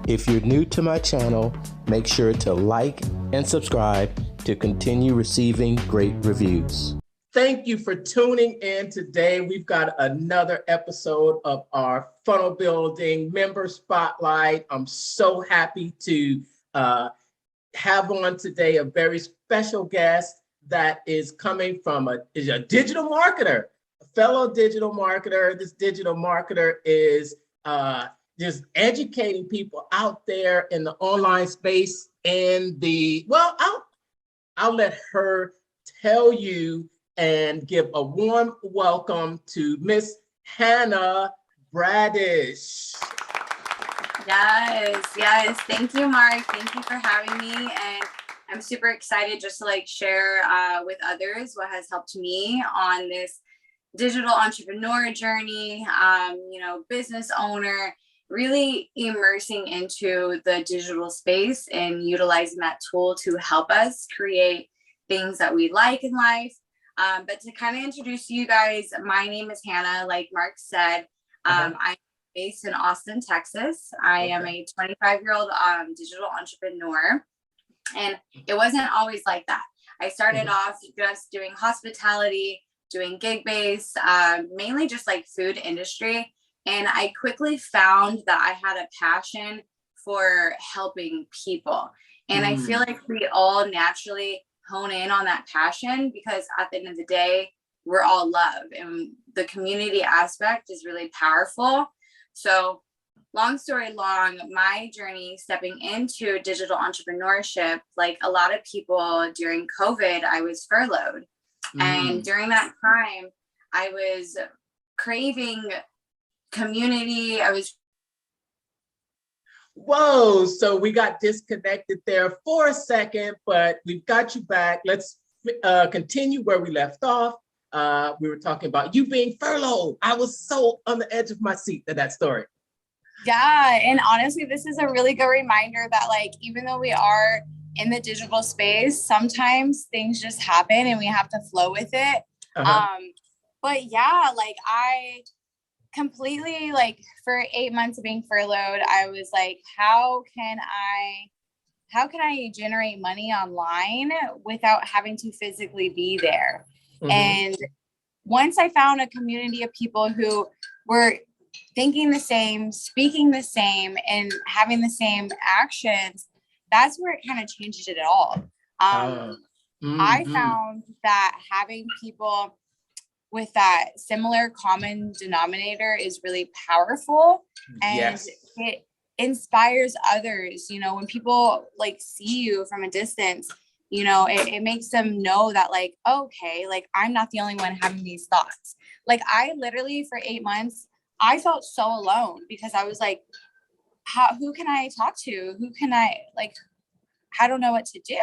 If you're new to my channel, make sure to like and subscribe to continue receiving great reviews. Thank you for tuning in today. We've got another episode of our funnel building member spotlight. I'm so happy to have on today a very special guest that is coming from a digital marketer, a fellow digital marketer. This digital marketer is just educating people out there in the online space and I'll let her tell you and give a warm welcome to Miss Hannah Bradish. Yes. Thank you, Mark. Thank you for having me. And I'm super excited just to share with others what has helped me on this digital entrepreneur journey, business owner, really immersing into the digital space and utilizing that tool to help us create things that we like in life. But to kind of introduce you guys, my name is Hannah, like Mark said. I'm based in Austin, Texas. I am a 25-year-old digital entrepreneur, and it wasn't always like that. I started off just doing hospitality, doing gig-based, mainly just food industry. And I quickly found that I had a passion for helping people. And I feel like we all naturally hone in on that passion because at the end of the day, we're all love, and the community aspect is really powerful. So long story long, my journey stepping into digital entrepreneurship, like a lot of people during COVID, I was furloughed. And during that time, I was craving community. Whoa, so we got disconnected there for a second, but we've got you back. Let's continue where we left off. We were talking about you being furloughed. I was so on the edge of my seat at that story. Yeah, and honestly, this is a really good reminder that even though we are in the digital space, sometimes things just happen and we have to flow with it. But yeah, I completely for 8 months of being furloughed, I was like, how can I generate money online without having to physically be there? And once I found a community of people who were thinking the same, speaking the same, and having the same actions, that's where it kind of changed it all. I found that having people with that similar common denominator is really powerful, and it inspires others. When people see you from a distance, it makes them know that okay, I'm not the only one having these thoughts. I literally for 8 months, I felt so alone because I was who can I talk to? Who can I I don't know what to do.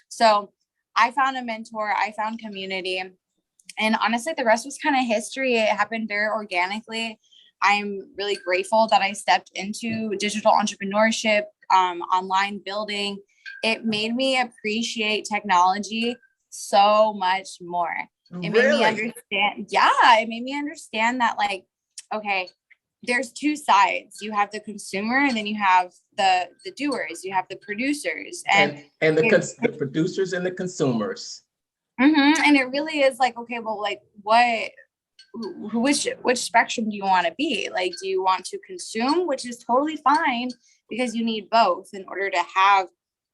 So I found a mentor, I found community. And honestly, the rest was kind of history. It happened very organically. I'm really grateful that I stepped into digital entrepreneurship, online building. It made me appreciate technology so much more. It made me understand. Yeah, it made me understand that okay, there's two sides. You have the consumer, and then you have the doers. You have the producers, and the producers and the consumers. And it really is okay, well, which spectrum do you want to be? Do you want to consume, which is totally fine because you need both in order to have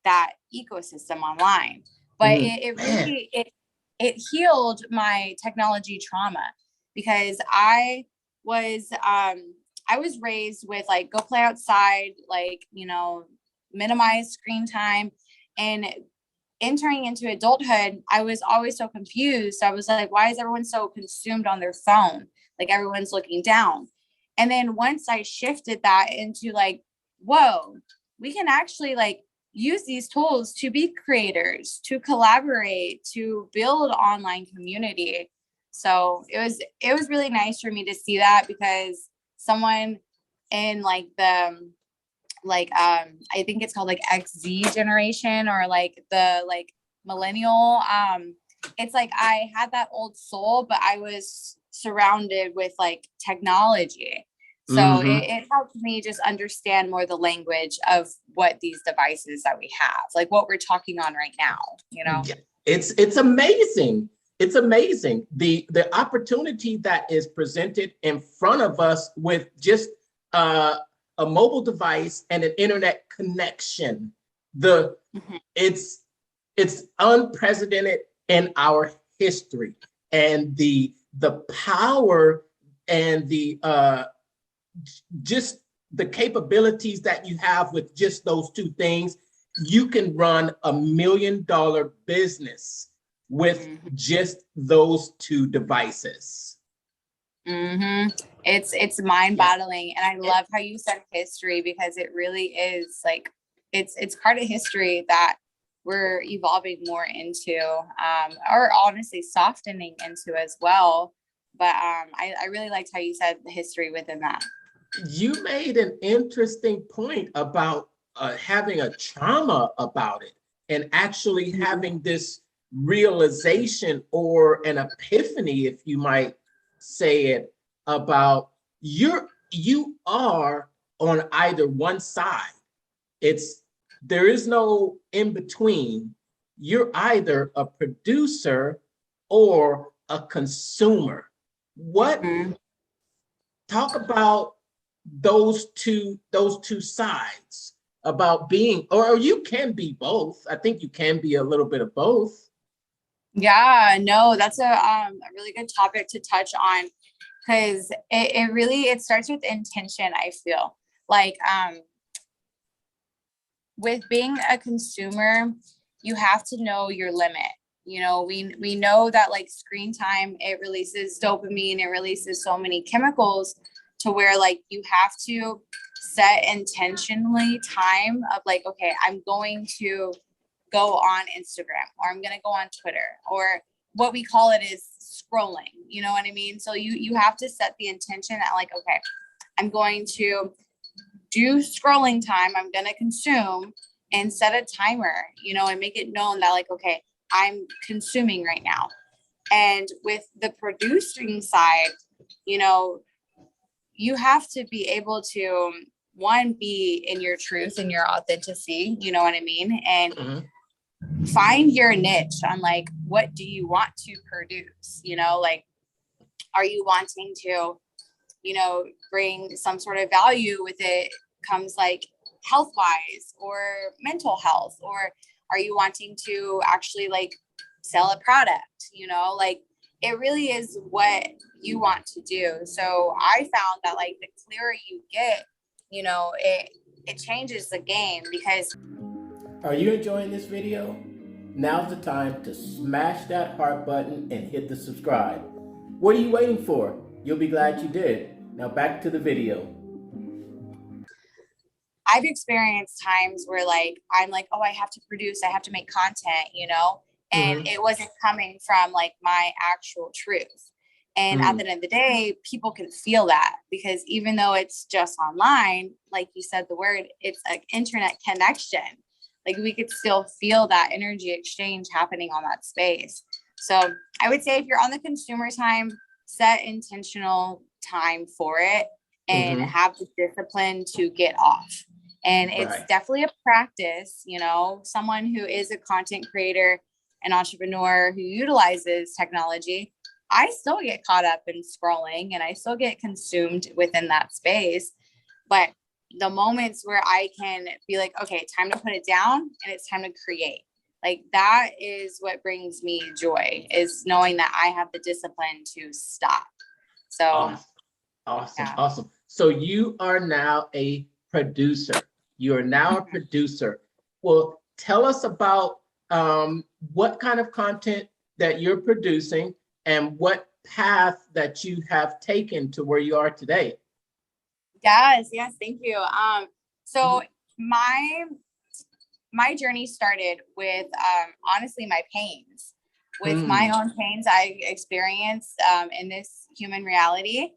that ecosystem online. But it really healed my technology trauma because I was raised with go play outside, minimize screen time. And entering into adulthood, I was always so confused. I was why is everyone so consumed on their phone? Everyone's looking down. And then once I shifted that into whoa, we can actually use these tools to be creators, to collaborate, to build online community. So it was really nice for me to see that because someone in I think it's called XZ generation or the millennial. It's I had that old soul, but I was surrounded with technology. So it helped me just understand more the language of what these devices that we have, like what we're talking on right now, you know? Yeah. It's amazing. It's amazing. The opportunity that is presented in front of us with just a mobile device and an internet connection. It's unprecedented in our history, and the power and the just the capabilities that you have with just those two things. You can run $1 million business with just those two devices. It's mind-boggling. And I love how you said history, because it really is like, it's part of history that we're evolving more into, or honestly softening into as well. But I really liked how you said the history within that. You made an interesting point about having a trauma about it, and actually having this realization or an epiphany, if you might say it, about you are on either one side. There is no in between. You're either a producer or a consumer. Talk about those two sides, about being, or you can be both. I think you can be a little bit of both. Yeah, no, that's a really good topic to touch on, because it really starts with intention. I feel like with being a consumer, you have to know your limit. You know, we know that like screen time, it releases dopamine, it releases so many chemicals, to where like you have to set intentionally time of like, okay, I'm going to go on Instagram, or I'm going to go on Twitter, or what we call it is scrolling. You know what I mean? So you have to set the intention that like, okay, I'm going to do scrolling time, I'm going to consume, and set a timer, you know, and make it known that like, okay, I'm consuming right now. And with the producing side, you know, you have to be able to, one, be in your truth and your authenticity, you know what I mean? And find your niche on like, what do you want to produce? You know, like, are you wanting to, you know, bring some sort of value with it, comes like health wise or mental health, or are you wanting to actually like sell a product? You know, like it really is what you want to do. So I found that like the clearer you get, you know, it changes the game. Because are you enjoying this video? Now's the time to smash that heart button and hit the subscribe. What are you waiting for? You'll be glad you did. Now back to the video. I've experienced times where like, I'm like, oh, I have to produce, I have to make content, you know, and it wasn't coming from like my actual truth. And at the end of the day, people can feel that, because even though it's just online, like you said, the word, it's an internet connection. Like we could still feel that energy exchange happening on that space. So I would say if you're on the consumer time, set intentional time for it, and have the discipline to get off. And it's definitely a practice, you know, someone who is a content creator, an entrepreneur who utilizes technology, I still get caught up in scrolling and I still get consumed within that space. But the moments where I can be like, okay, time to put it down and it's time to create. Like that is what brings me joy, is knowing that I have the discipline to stop. So awesome. So you are now a producer. You are now a producer. Well, tell us about what kind of content that you're producing and what path that you have taken to where you are today. Yes, thank you. So my journey started with honestly my pains. With my own pains I experienced in this human reality,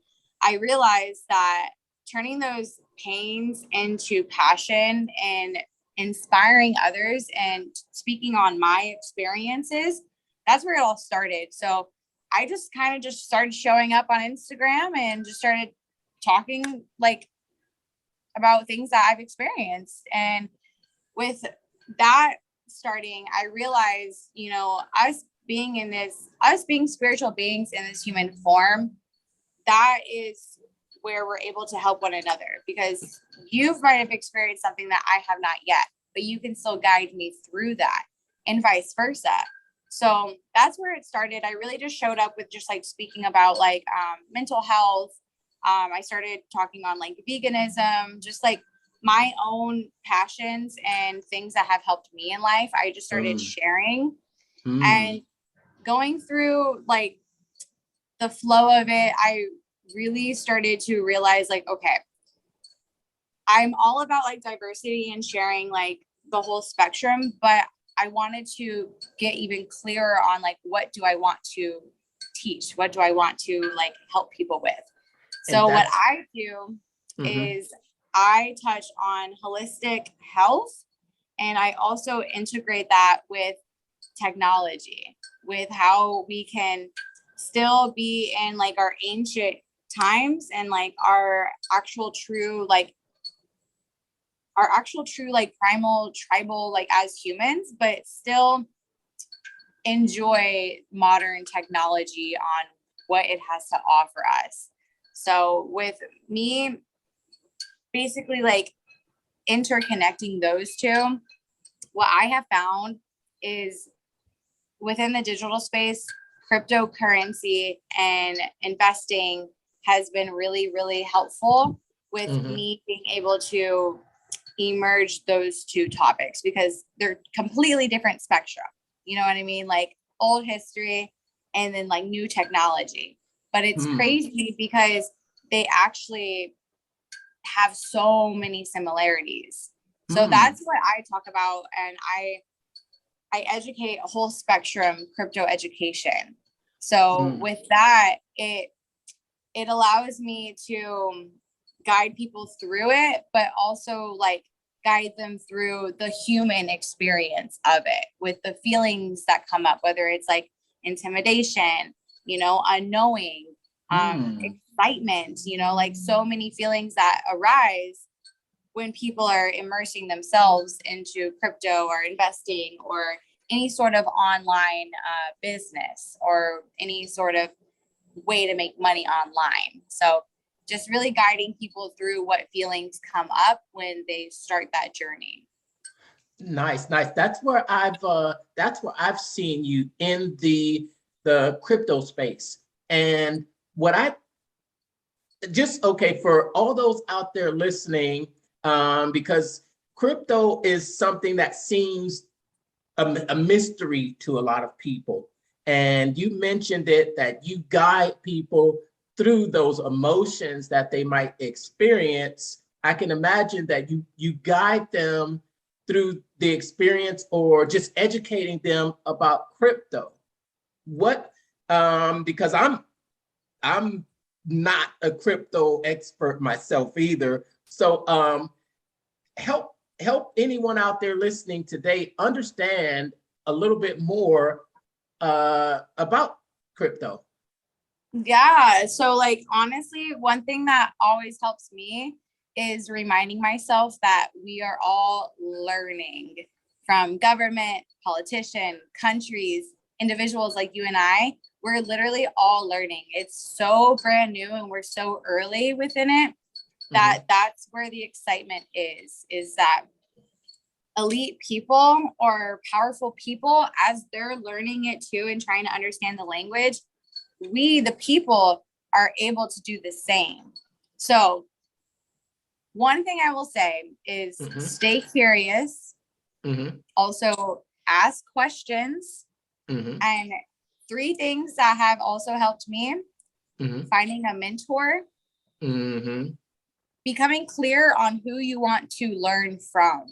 I realized that turning those pains into passion and inspiring others and speaking on my experiences, that's where it all started. So I just kind of just started showing up on Instagram and just started talking like about things that I've experienced. And with that starting, I realized, you know, us being spiritual beings in this human form, that is where we're able to help one another, because you might have experienced something that I have not yet, but you can still guide me through that, and vice versa. So that's where it started. I really just showed up with just like speaking about like mental health. I started talking on like veganism, just like my own passions and things that have helped me in life. I just started sharing and going through like the flow of it. I really started to realize like, okay, I'm all about like diversity and sharing like the whole spectrum, but I wanted to get even clearer on like, what do I want to teach? What do I want to like help people with? So what I do is I touch on holistic health, and I also integrate that with technology, with how we can still be in like our ancient times and like our actual true like primal tribal like as humans, but still enjoy modern technology on what it has to offer us. So with me basically like interconnecting those two, what I have found is within the digital space, cryptocurrency and investing has been really, really helpful with me being able to emerge those two topics, because they're completely different spectrum. You know what I mean? Like old history and then like new technology. But it's crazy because they actually have so many similarities. So that's what I talk about. And I educate a whole spectrum crypto education. So with that, it allows me to guide people through it, but also like guide them through the human experience of it with the feelings that come up, whether it's like intimidation, you know, unknowing, excitement, you know, like so many feelings that arise when people are immersing themselves into crypto or investing or any sort of online business or any sort of way to make money online. So just really guiding people through what feelings come up when they start that journey. Nice. That's where I've seen you in the crypto space. And what I just, okay, for all those out there listening, because crypto is something that seems a mystery to a lot of people. And you mentioned it, that you guide people through those emotions that they might experience. I can imagine that you guide them through the experience or just educating them about crypto. What, because I'm not a crypto expert myself either. So help anyone out there listening today understand a little bit more about crypto. Yeah. So like, honestly, one thing that always helps me is reminding myself that we are all learning from government, politician, countries, individuals like you and I. We're literally all learning. It's so brand new and we're so early within it that that's where the excitement is that elite people or powerful people, as they're learning it too and trying to understand the language, we, the people, are able to do the same. So one thing I will say is stay curious, also ask questions, and 3 things that have also helped me: finding a mentor, becoming clear on who you want to learn from.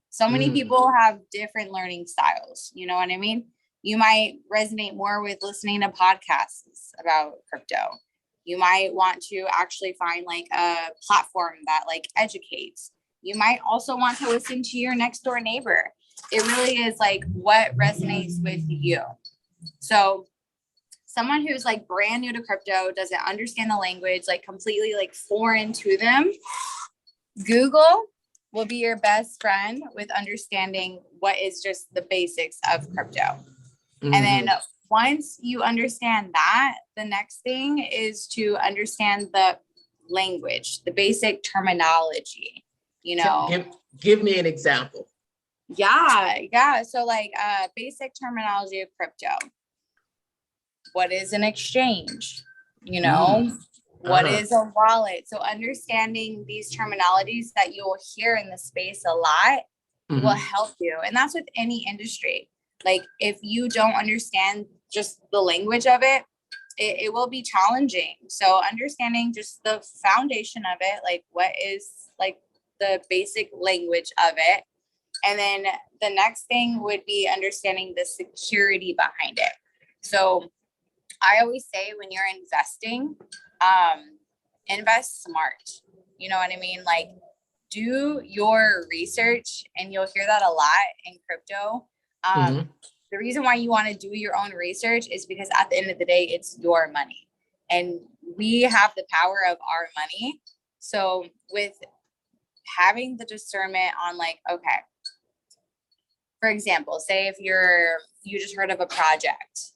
So many people have different learning styles. You know what I mean? You might resonate more with listening to podcasts about crypto. You might want to actually find like a platform that like educates. You might also want to listen to your next door neighbor. It really is like what resonates with you. So someone who's like brand new to crypto, doesn't understand the language, like completely like foreign to them, Google will be your best friend with understanding what is just the basics of crypto. Mm-hmm. And then once you understand that, the next thing is to understand the language, the basic terminology, you know. Give me an example. Yeah. So like basic terminology of crypto. What is an exchange? You know, what is a wallet? So understanding these terminologies that you'll hear in the space a lot will help you. And that's with any industry. Like if you don't understand just the language of it, it will be challenging. So understanding just the foundation of it, like what is like the basic language of it. And then the next thing would be understanding the security behind it. So I always say when you're investing, invest smart. You know what I mean? Like do your research, and you'll hear that a lot in crypto. The reason why you want to do your own research is because at the end of the day, it's your money and we have the power of our money. So with having the discernment on like, okay, for example, say if you just heard of a project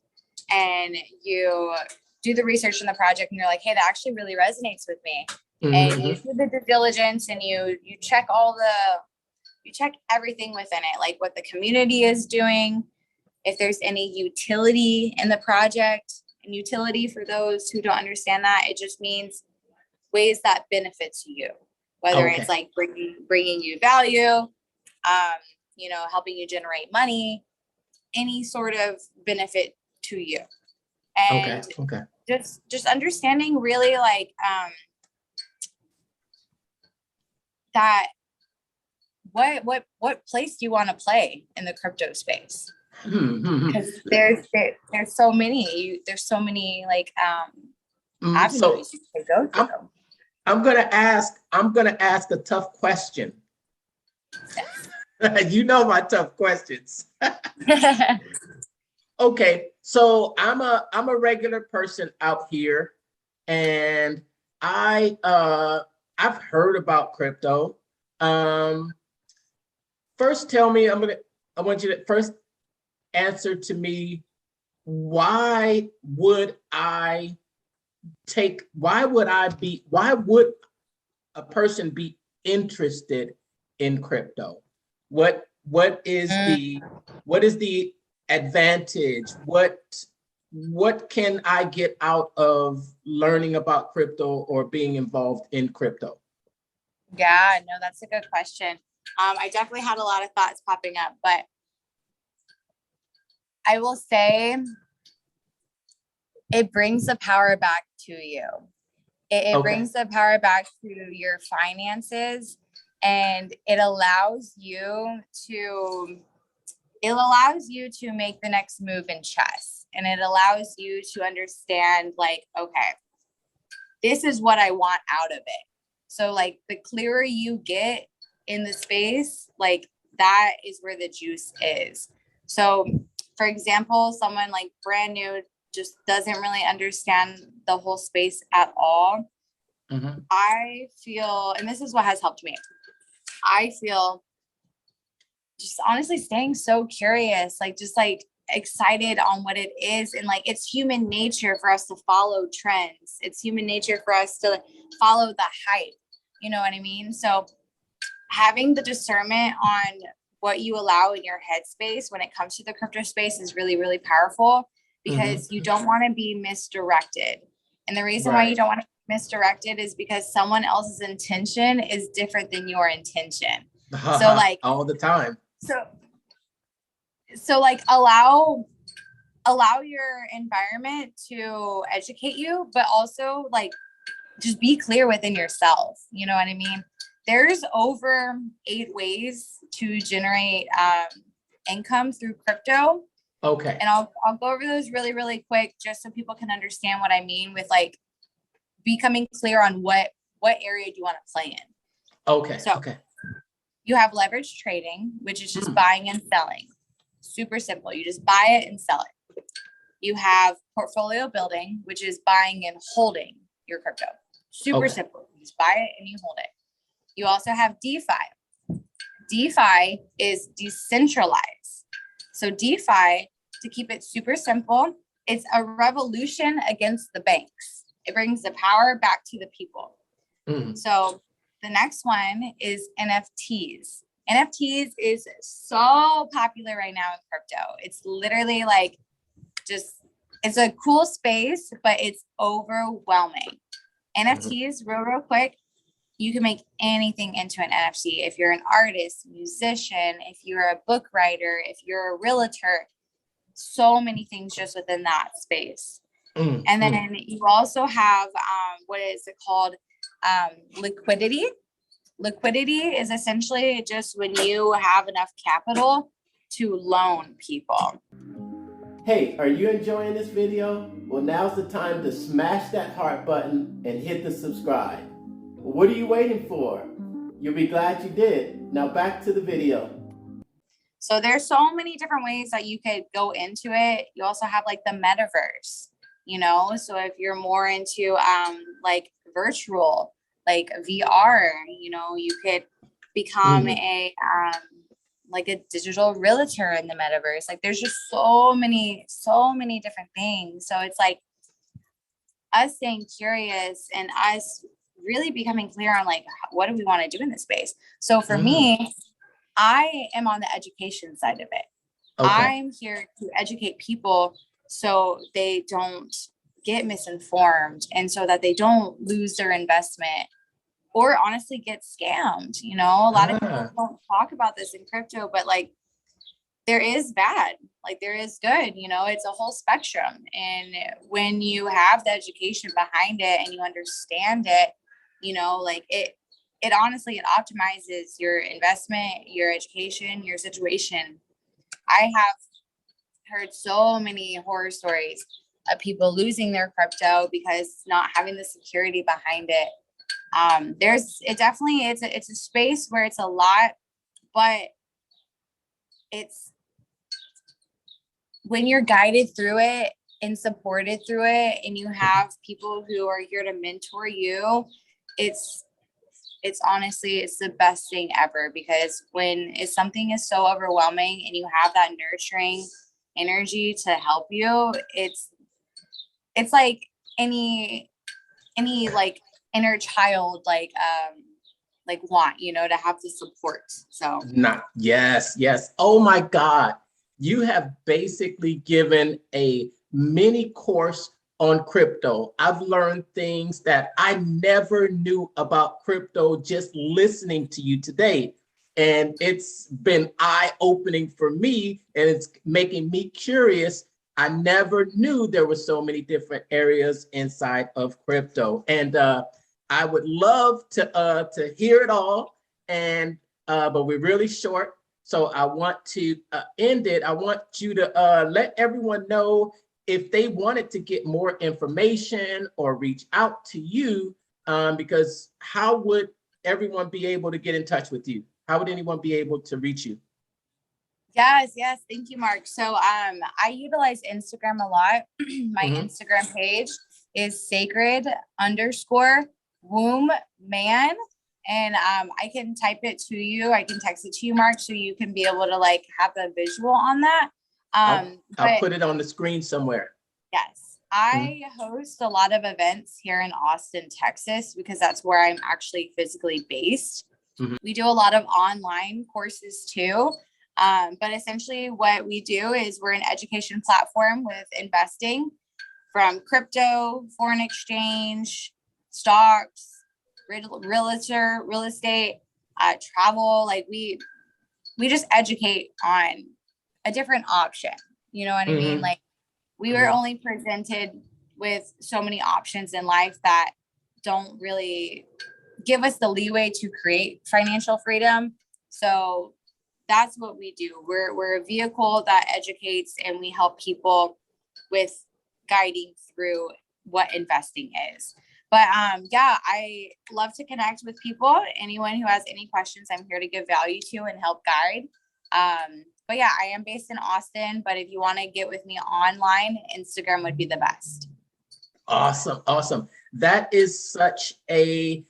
and you do the research on the project and you're like, hey, that actually really resonates with me. And you do the due diligence and you check you check everything within it, like what the community is doing, if there's any utility in the project. And utility, for those who don't understand that, it just means ways that benefits you, whether it's like bringing you value, you know, helping you generate money, any sort of benefit to you. And just understanding really like that what place do you want to play in the crypto space? Because there's so many like avenues you can go to. I'm gonna ask a tough question. You know my tough questions. Okay, so I'm a regular person out here, and I've heard about crypto. First, tell me. I want you to first answer to me. Why would a person be interested in crypto? What is the advantage? What can I get out of learning about crypto or being involved in crypto? Yeah, no, that's a good question. I definitely had a lot of thoughts popping up, but I will say it brings the power back to you. It brings the power back to your finances, and it allows you to make the next move in chess. And it allows you to understand like, okay, this is what I want out of it. So like the clearer you get in the space, like that is where the juice is. So for example, someone like brand new just doesn't really understand the whole space at all. I feel, and this is what has helped me, I feel just honestly staying so curious, like just like excited on what it is. And like, it's human nature for us to follow trends. It's human nature for us to follow the hype. You know what I mean? So having the discernment on what you allow in your headspace when it comes to the crypto space is really, really powerful, because you don't want to be misdirected. And the reason why you don't want to be misdirected is because someone else's intention is different than your intention. So like all the time. So like allow your environment to educate you, but also like just be clear within yourself. You know what I mean? There's over 8 ways to generate income through crypto. Okay. And I'll go over those really, really quick, just so people can understand what I mean with like becoming clear on what area do you want to play in. Okay. So you have leverage trading, which is just buying and selling. Super simple. You just buy it and sell it. You have portfolio building, which is buying and holding your crypto. Super simple. You just buy it and you hold it. You also have DeFi. DeFi is decentralized. So DeFi, to keep it super simple, it's a revolution against the banks. It brings the power back to the people. So the next one is NFTs. NFTs is so popular right now in crypto. It's literally like it's a cool space, but it's overwhelming. NFTs, real quick, you can make anything into an NFT. If you're an artist, musician, if you're a book writer, if you're a realtor, so many things just within that space. And then you also have what is it called? Liquidity. Liquidity is essentially just when you have enough capital to loan people. Hey, are you enjoying this video? Well, now's the time to smash that heart button and hit the subscribe. What are you waiting for? You'll be glad you did. Now back to the video. So there's so many different ways that you could go into it. You also have like the metaverse, so if you're more into like virtual, like VR, you could become a like a digital realtor in the metaverse. Like there's just so many different things. So it's like us staying curious and us really becoming clear on like, what do we want to do in this space? So for me, I am on the education side of it. I'm here to educate people so they don't get misinformed and so that they don't lose their investment or honestly get scammed. A lot of people don't talk about this in crypto, but like there is bad, like there is good, it's a whole spectrum. And when you have the education behind it and you understand it, like it honestly, it optimizes your investment, your education, your situation. I have heard so many horror stories of people losing their crypto because not having the security behind it. It's a space where it's a lot, but it's when you're guided through it and supported through it and you have people who are here to mentor you, it's honestly, it's the best thing ever, because if something is so overwhelming and you have that nurturing energy to help you, it's like any like inner child, like want, to have the support. So yes. Oh my God. You have basically given a mini course on crypto. I've learned things that I never knew about crypto just listening to you today. And it's been eye-opening for me, and it's making me curious. I never knew there were so many different areas inside of crypto. And I would love to hear it all, but we're really short. So I want to end it. I want you to let everyone know if they wanted to get more information or reach out to you, because how would everyone be able to get in touch with you? How would anyone be able to reach you? Yes. Thank you, Mark. So I utilize Instagram a lot. My Instagram page is sacred_womb_man. And I can type it to you. I can text it to you, Mark, so you can be able to like have a visual on that. I'll put it on the screen somewhere. Yes. I host a lot of events here in Austin, Texas, because that's where I'm actually physically based. We do a lot of online courses too. But essentially what we do is we're an education platform with investing, from crypto, foreign exchange, stocks, real estate, travel. Like we just educate on a different option. You know what I mean? Like we were only presented with so many options in life that don't really give us the leeway to create financial freedom. So that's what we do. We're a vehicle that educates, and we help people with guiding through what investing is. But I love to connect with people. Anyone who has any questions, I'm here to give value to and help guide. But yeah, I am based in Austin, but if you want to get with me online, Instagram would be the best. Awesome. Awesome. That is such a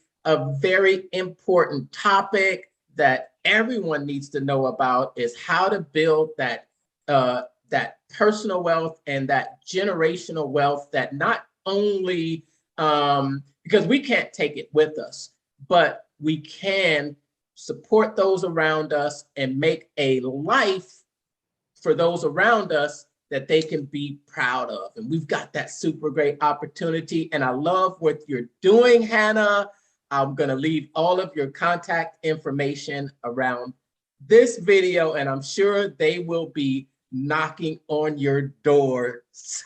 very important topic that everyone needs to know about, is how to build that that personal wealth and that generational wealth, that not only because we can't take it with us, but we can support those around us and make a life for those around us that they can be proud of. And we've got that super great opportunity. And I love what you're doing, Hannah. I'm going to leave all of your contact information around this video, and I'm sure they will be knocking on your doors.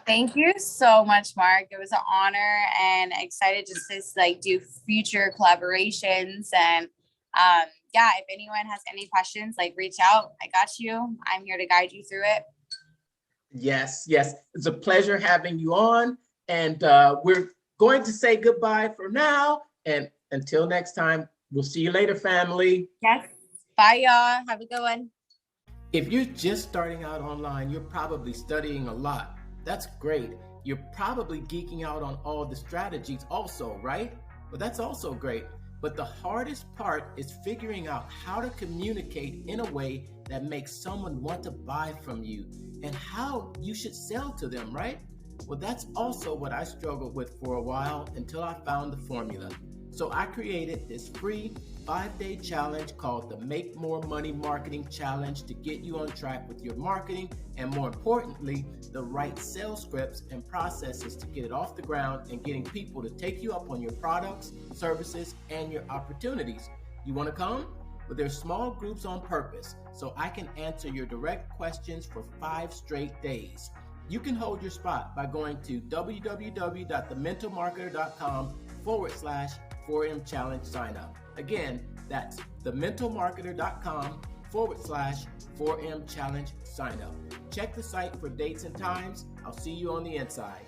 Thank you so much, Mark. It was an honor, and excited just to like do future collaborations. And yeah, if anyone has any questions, like reach out. I got you. I'm here to guide you through it. Yes, yes. It's a pleasure having you on. And we're going to say goodbye for now. And until next time, we'll see you later, family. Yes. Bye, y'all. Have a good one. If you're just starting out online, you're probably studying a lot. That's great. You're probably geeking out on all the strategies also, right? Well, that's also great. But the hardest part is figuring out how to communicate in a way that makes someone want to buy from you, and how you should sell to them, right? Well, that's also what I struggled with for a while, until I found the formula. So I created this free 5-day challenge called the Make More Money Marketing Challenge to get you on track with your marketing, and more importantly, the right sales scripts and processes to get it off the ground and getting people to take you up on your products, services, and your opportunities. You want to come? Well, there's small groups on purpose, so I can answer your direct questions for 5 straight days. You can hold your spot by going to www.thementalmarketer.com/4M Challenge sign up. Again, that's thementalmarketer.com/4M Challenge sign up. Check the site for dates and times. I'll see you on the inside.